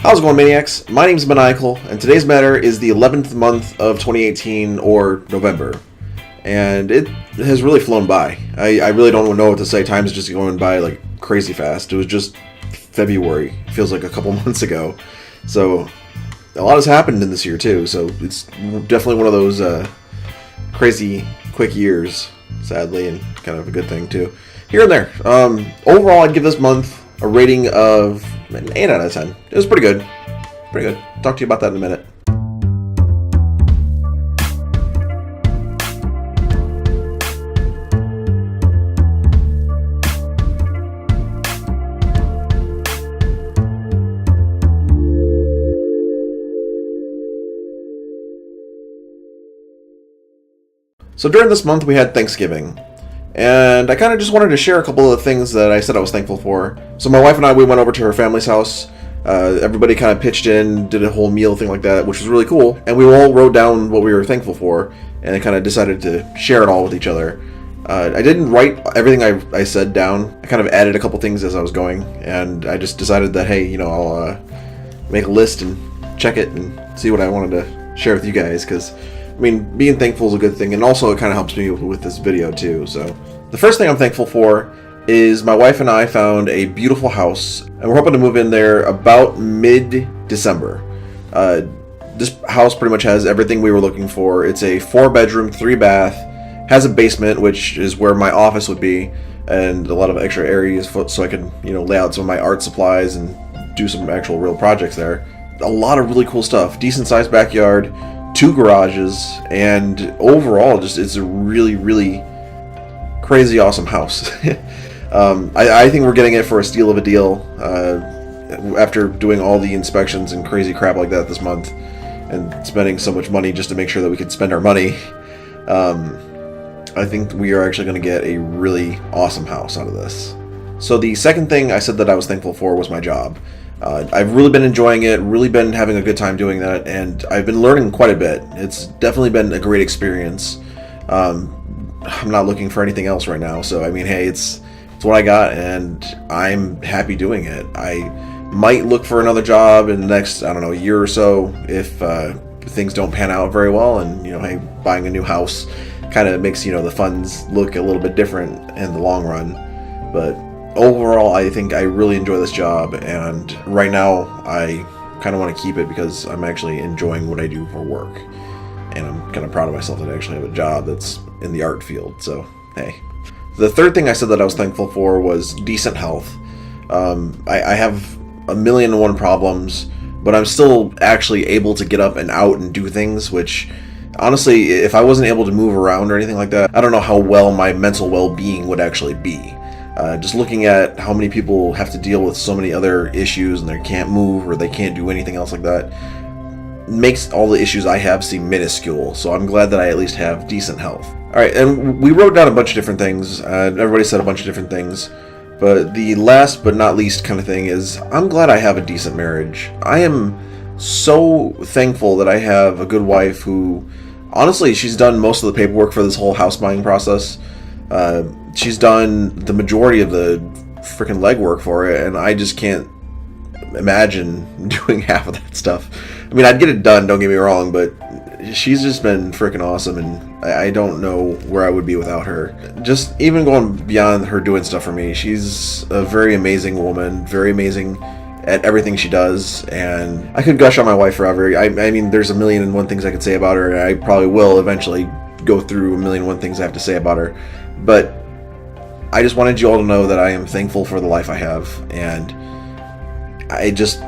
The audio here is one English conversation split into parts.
How's it going, Maniacs? My name's Maniacal, and today's matter is the 11th month of 2018, or November. And it has really flown by. I really don't know what to say. Time's just going by like crazy fast. It was just February. Feels like a couple months ago. So a lot has happened in this year too. So it's definitely one of those crazy quick years, sadly, and kind of a good thing too. Here and there. Overall, I'd give this month a rating of an 8 out of 10. It was pretty good. Pretty good. Talk to you about that in a minute. So during this month, we had Thanksgiving. And I kind of just wanted to share a couple of the things that I said I was thankful for. So my wife and I, we went over to her family's house. Everybody kind of pitched in, did a whole meal thing like that, which was really cool. And we all wrote down what we were thankful for, and kind of decided to share it all with each other. I didn't write everything I said down. I kind of added a couple things as I was going, and I just decided that, hey, I'll make a list and check it and see what I wanted to share with you guys, because being thankful is a good thing, and also it kind of helps me with this video too. So the first thing I'm thankful for is my wife and I found a beautiful house, and we're hoping to move in there about mid-December. This house pretty much has everything we were looking for. It's a 4-bedroom, 3-bath, has a basement, which is where my office would be, and a lot of extra areas so I could, lay out some of my art supplies and do some actual real projects there. A lot of really cool stuff. Decent sized backyard, 2 garages, and overall, it's a really, really crazy awesome house. I think we're getting it for a steal of a deal after doing all the inspections and crazy crap like that this month and spending so much money just to make sure that we could spend our money. I think we are actually going to get a really awesome house out of this. So the second thing I said that I was thankful for was my job. I've really been enjoying it, really been having a good time doing that, and I've been learning quite a bit. It's definitely been a great experience. I'm not looking for anything else right now, so hey, it's what I got, and I'm happy doing it. I might look for another job in the next, year or so if things don't pan out very well, and hey, buying a new house kind of makes the funds look a little bit different in the long run. But overall, I think I really enjoy this job, and right now I kind of want to keep it because I'm actually enjoying what I do for work, and I'm kind of proud of myself that I actually have a job that's in the art field. So hey. The third thing I said that I was thankful for was decent health. I have 1,000,001 problems, but I'm still actually able to get up and out and do things, which honestly, if I wasn't able to move around or anything like that, I don't know how well my mental well-being would actually be. Just looking at how many people have to deal with so many other issues and they can't move or they can't do anything else like that makes all the issues I have seem minuscule. So I'm glad that I at least have decent health. Alright, and we wrote down a bunch of different things. Everybody said a bunch of different things. But the last but not least kind of thing is, I'm glad I have a decent marriage. I am so thankful that I have a good wife who, honestly, she's done most of the paperwork for this whole house buying process. She's done the majority of the freaking legwork for it, and I just can't imagine doing half of that stuff. I'd get it done, don't get me wrong, but she's just been freaking awesome, and I don't know where I would be without her. Just even going beyond her doing stuff for me, she's a very amazing woman, very amazing at everything she does, and I could gush on my wife forever. There's 1,000,001 things I could say about her, and I probably will eventually go through 1,000,001 things I have to say about her, but I just wanted you all to know that I am thankful for the life I have, and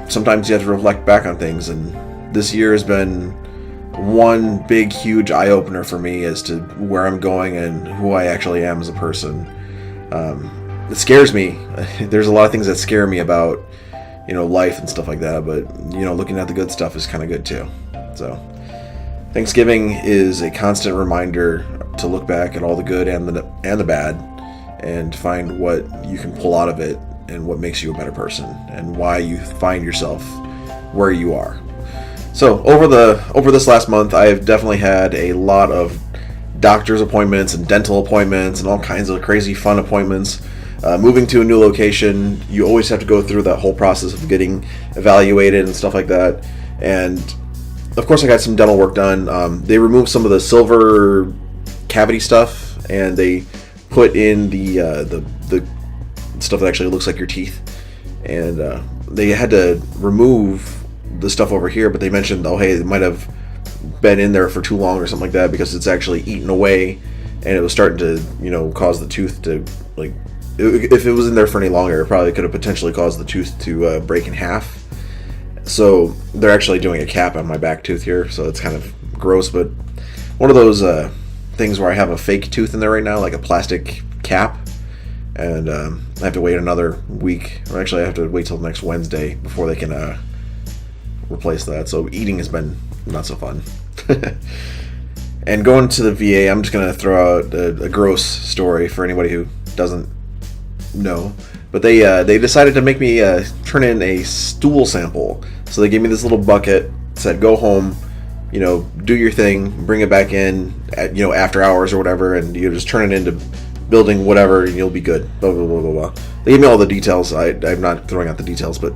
sometimes you have to reflect back on things, and this year has been one big, huge eye-opener for me as to where I'm going and who I actually am as a person. It scares me. There's a lot of things that scare me about, life and stuff like that, but, looking at the good stuff is kind of good too. So, Thanksgiving is a constant reminder to look back at all the good and the bad, and find what you can pull out of it and what makes you a better person and why you find yourself where you are. So over this last month, I have definitely had a lot of doctor's appointments and dental appointments and all kinds of crazy fun appointments. Moving to a new location, you always have to go through that whole process of getting evaluated and stuff like that. And of course, I got some dental work done. They removed some of the silver cavity stuff, and they put in the stuff that actually looks like your teeth. And they had to remove the stuff over here, but they mentioned, oh, hey, it might have been in there for too long or something like that, because it's actually eaten away, and it was starting to, cause the tooth to, like, if it was in there for any longer, it probably could have potentially caused the tooth to break in half. So they're actually doing a cap on my back tooth here, so it's kind of gross, but one of those things where I have a fake tooth in there right now, like a plastic cap, and I have to wait another week, or actually I have to wait till next Wednesday before they can replace that. So eating has been not so fun. And going to the VA, I'm just going to throw out a gross story for anybody who doesn't know. But they decided to make me turn in a stool sample. So they gave me this little bucket, said go home, do your thing, bring it back in at, after hours or whatever, and you just turn it into building whatever, and you'll be good. Blah, blah, blah, blah, blah. They gave me all the details. I'm not throwing out the details, but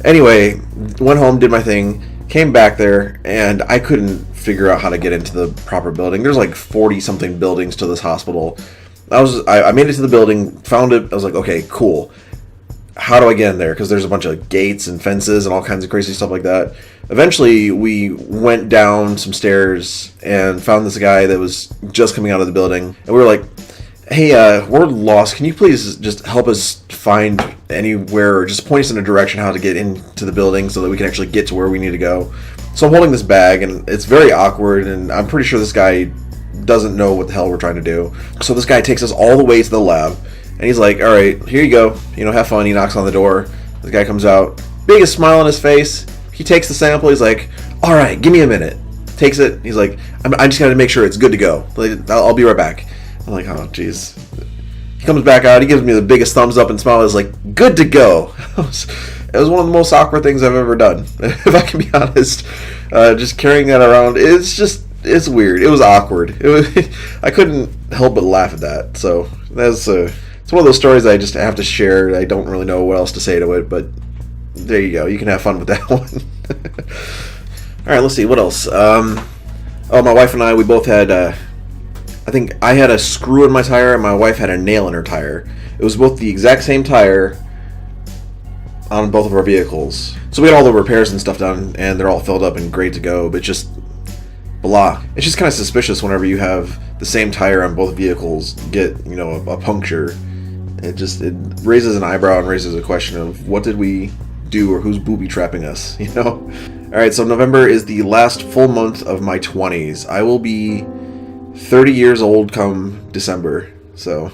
anyway, went home, did my thing, came back there, and I couldn't figure out how to get into the proper building. There's like 40-something buildings to this hospital. I made it to the building, found it. I was like, okay, cool. How do I get in there? Because there's a bunch of gates and fences and all kinds of crazy stuff like that. Eventually, we went down some stairs and found this guy that was just coming out of the building. And we were like, hey, we're lost. Can you please just help us find anywhere, or just point us in a direction how to get into the building so that we can actually get to where we need to go? So I'm holding this bag, and it's very awkward, and I'm pretty sure this guy doesn't know what the hell we're trying to do. So this guy takes us all the way to the lab, and he's like, all right, here you go. Have fun. He knocks on the door. The guy comes out, biggest smile on his face. He takes the sample. He's like, all right, give me a minute. Takes it. He's like, I just got to make sure it's good to go. I'll be right back. I'm like, oh, jeez. He comes back out. He gives me the biggest thumbs up and smile. He's like, good to go. It was one of the most awkward things I've ever done, if I can be honest. Just carrying that around, it's weird. It was awkward. I couldn't help but laugh at that. So it's one of those stories I just have to share. I don't really know what else to say to it, but there you go. You can have fun with that one. All right, let's see. What else? My wife and I, we both had... I think I had a screw in my tire, and my wife had a nail in her tire. It was both the exact same tire on both of our vehicles. So we had all the repairs and stuff done, and they're all filled up and great to go, but just blah. It's just kind of suspicious whenever you have the same tire on both vehicles get, a puncture. It raises an eyebrow and raises a question of what did we do, or who's booby trapping us, Alright, so November is the last full month of my 20s. I will be 30 years old come December. So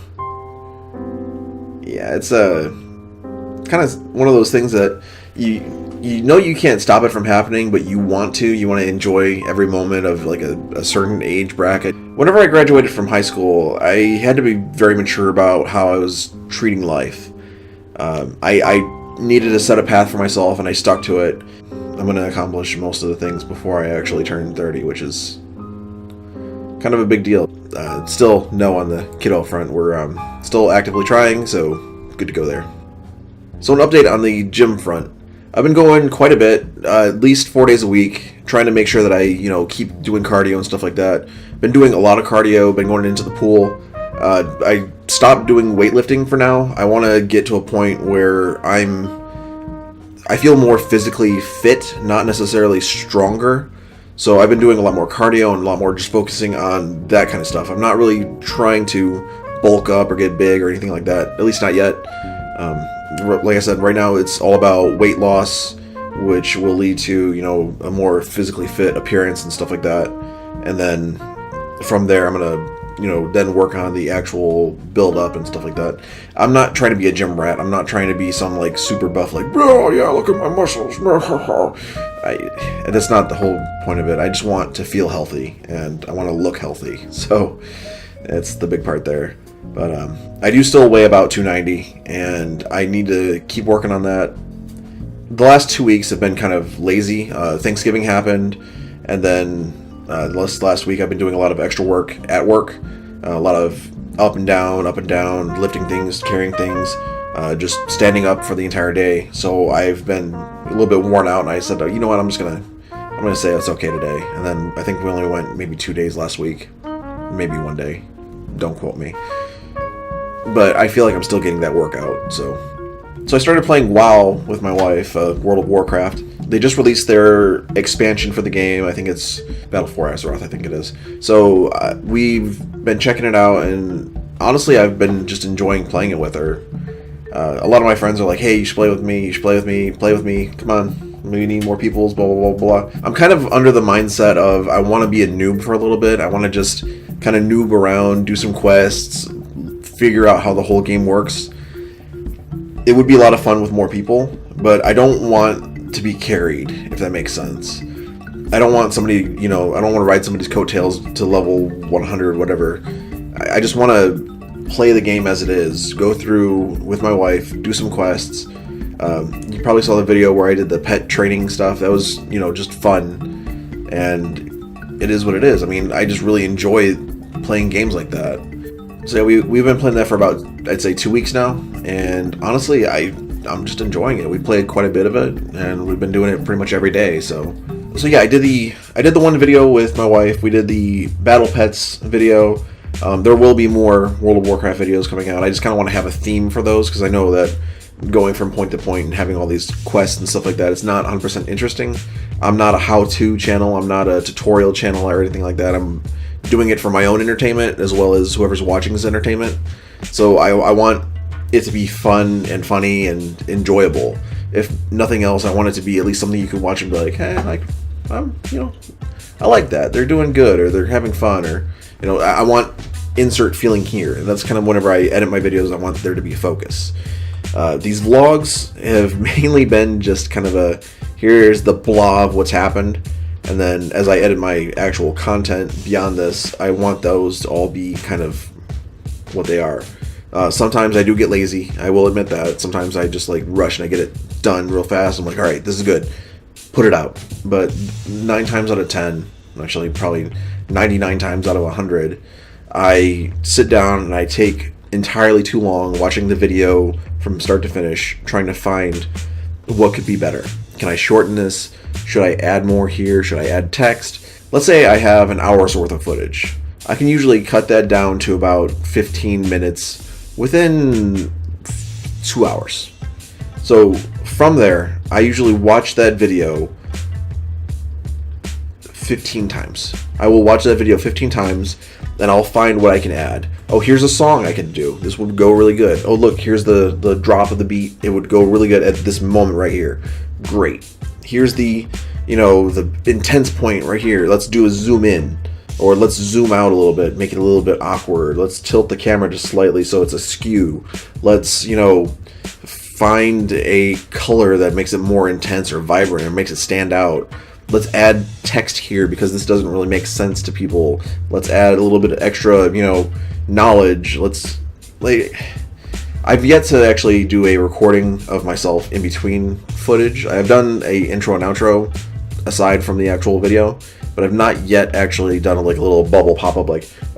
yeah, it's kind of one of those things that you can't stop it from happening, but you want to enjoy every moment of like a certain age bracket. Whenever I graduated from high school, I had to be very mature about how I was treating life. I needed to set a path for myself, and I stuck to it. I'm going to accomplish most of the things before I actually turn 30, which is kind of a big deal. Still no on the kiddo front. We're still actively trying, so good to go there. So an update on the gym front. I've been going quite a bit, at least 4 days a week, trying to make sure that I, keep doing cardio and stuff like that. Been doing a lot of cardio, been going into the pool. I stopped doing weightlifting for now. I want to get to a point where I feel more physically fit, not necessarily stronger. So I've been doing a lot more cardio and a lot more just focusing on that kind of stuff. I'm not really trying to bulk up or get big or anything like that, at least not yet. Like I said, right now it's all about weight loss, which will lead to, a more physically fit appearance and stuff like that. And then from there, I'm going to, then work on the actual build up and stuff like that. I'm not trying to be a gym rat. I'm not trying to be some like super buff, like, bro, yeah, look at my muscles. And that's not the whole point of it. I just want to feel healthy, and I want to look healthy. So that's the big part there. But I do still weigh about 290, and I need to keep working on that. The last 2 weeks have been kind of lazy. Thanksgiving happened, and then last week I've been doing a lot of extra work at work, a lot of up and down, lifting things, carrying things, just standing up for the entire day. So I've been a little bit worn out, and I said, you know what, I'm gonna say it's okay today. And then I think we only went maybe 2 days last week, maybe 1 day. Don't quote me. But I feel like I'm still getting that workout. So I started playing WoW with my wife, World of Warcraft. They just released their expansion for the game. I think it's Battle for Azeroth, I think it is. So we've been checking it out, and honestly, I've been just enjoying playing it with her. A lot of my friends are like, hey, you should play with me, play with me, come on, we need more peoples, blah, blah, blah, blah. I'm kind of under the mindset of I want to be a noob for a little bit. I want to just kind of noob around, do some quests, figure out how the whole game works. It would be a lot of fun with more people, but I don't want to be carried, if that makes sense. I don't want somebody, I don't want to ride somebody's coattails to level 100, whatever. I just want to play the game as it is, go through with my wife, do some quests. You probably saw the video where I did the pet training stuff. That was, just fun, and it is what it is. I mean, I just really enjoy playing games like that. So yeah, we've been playing that for about, I'd say, 2 weeks now, and honestly, I'm just enjoying it. We played quite a bit of it, and we've been doing it pretty much every day. So yeah, I did the one video with my wife. We did the Battle Pets video. There will be more World of Warcraft videos coming out. I just kind of want to have a theme for those, because I know that going from point to point and having all these quests and stuff like that, it's not 100% interesting. I'm not a how-to channel. I'm not a tutorial channel or anything like that. I'm doing it for my own entertainment as well as whoever's watching's entertainment. So I want it to be fun and funny and enjoyable. If nothing else, I want it to be at least something you can watch and be like, hey, I like that. They're doing good, or they're having fun, or I want insert feeling here. And that's kind of whenever I edit my videos, I want there to be a focus. These vlogs have mainly been just kind of here's the blah of what's happened. And then as I edit my actual content beyond this, I want those to all be kind of what they are. Sometimes I do get lazy. I will admit that. Sometimes I just rush and I get it done real fast. I'm like, all right, this is good. Put it out. But 9 times out of 10, actually probably 99 times out of 100, I sit down and I take entirely too long watching the video from start to finish, trying to find what could be better. Can I shorten this? Should I add more here? Should I add text? Let's say I have an hour's worth of footage. I can usually cut that down to about 15 minutes within 2 hours. So from there, I usually watch that video 15 times. I will watch that video 15 times, and I'll find what I can add. Oh, here's a song I can do. This would go really good. Oh, look, here's the drop of the beat. It would go really good at this moment right here. Great. Here's the intense point right here. Let's do a zoom in, or let's zoom out a little bit, make it a little bit awkward. Let's tilt the camera just slightly so it's askew. Let's, find a color that makes it more intense or vibrant or makes it stand out. Let's add text here because this doesn't really make sense to people. Let's add a little bit of extra, knowledge. I've yet to actually do a recording of myself in between footage. I've done a intro and outro aside from the actual video, but I've not yet actually done a little bubble pop-up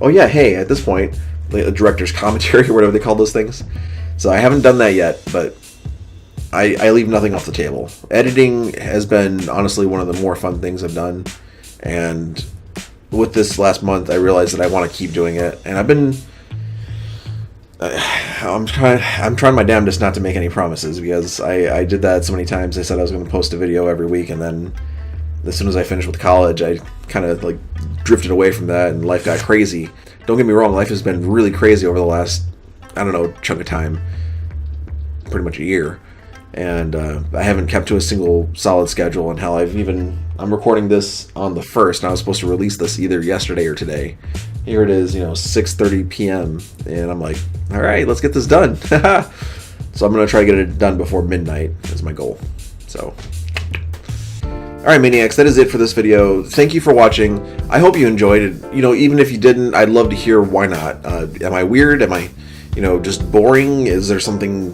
oh yeah, hey, at this point, a director's commentary or whatever they call those things. So I haven't done that yet, but I leave nothing off the table. Editing has been honestly one of the more fun things I've done, and with this last month I realized that I want to keep doing it, and I'm trying my damnedest not to make any promises, because I did that so many times. I said I was going to post a video every week, and then as soon as I finished with college, I kind of drifted away from that, and life got crazy. Don't get me wrong, life has been really crazy over the last, chunk of time, pretty much a year, and I haven't kept to a single solid schedule. And hell, I'm recording this on the 1st, and I was supposed to release this either yesterday or today. Here it is, 6:30 p.m. and I'm like, all right, let's get this done. So I'm gonna try to get it done before midnight is my goal. So, all right, Maniacs, that is it for this video. Thank you for watching. I hope you enjoyed it. Even if you didn't, I'd love to hear why not. Am I weird? Am I, just boring? Is there something,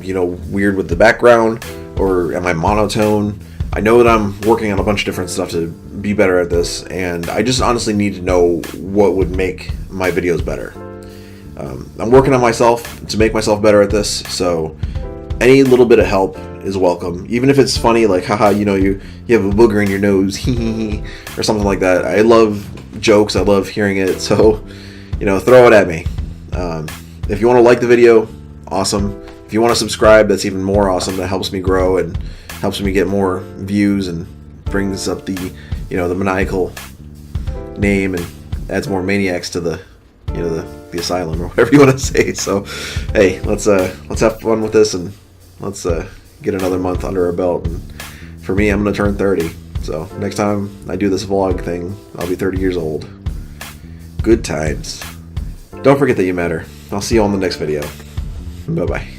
weird with the background? Or am I monotone? I know that I'm working on a bunch of different stuff to be better at this, and I just honestly need to know what would make my videos better. I'm working on myself to make myself better at this, so any little bit of help is welcome. Even if it's funny, like, haha, you have a booger in your nose, or something like that. I love jokes. I love hearing it, so, throw it at me. If you want to like the video, awesome. If you want to subscribe, that's even more awesome. That helps me grow and helps me get more views and brings up the Maniacal name and adds more maniacs to the asylum, or whatever you want to say. So, hey, let's have fun with this, and let's get another month under our belt. And for me, I'm gonna turn 30. So next time I do this vlog thing, I'll be 30 years old. Good times. Don't forget that you matter. I'll see you on the next video. Bye bye.